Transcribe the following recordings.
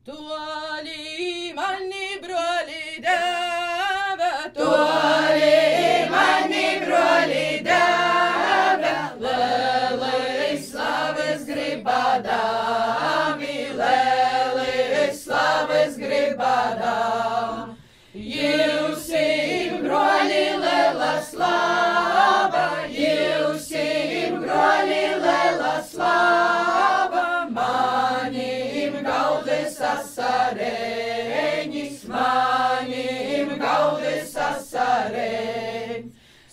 Toli mani broli deva, Toli mani broli deva, Lēlis slavas gribādami, Lēlis slavas gribādam. Jūsim broļi liela slava, jūsim broļi liela slava, manim gaudes asareņis, manim gaudes asareņ.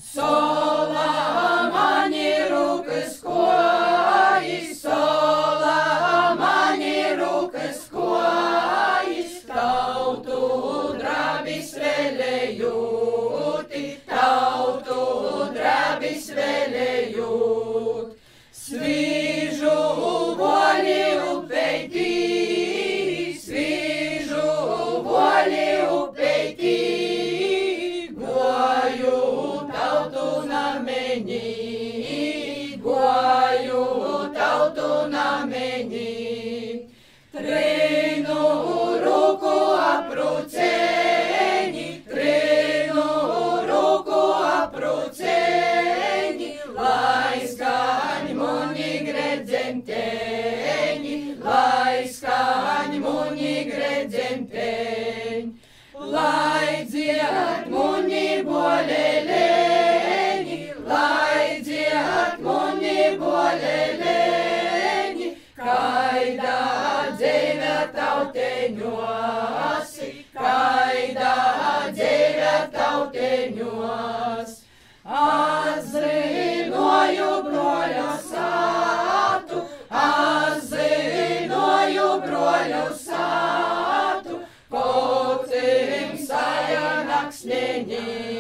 Sola mani rūkas kojas, sola mani rūkas kojas, tautu drabis vēlējūti, tautu drabis vēlējūt. Svīžu voļi upeitī, svīžu voļi upeitī, goju tautu namenī, goju tautu namenī. Trinu ruku aprūceņi, trinu ruku aprūceņi, lai skaņ muni gredzemteņi, lai skaņ muni gredzemteņi, lai dzied muni boleleņi, lai dzied muni boleleņi, kaidā dzēve tauteņosi, kaidā dzēve tauteņos. Azzinoju broļu sātu, azzinoju broļu sātu, kotim saja naksneņi.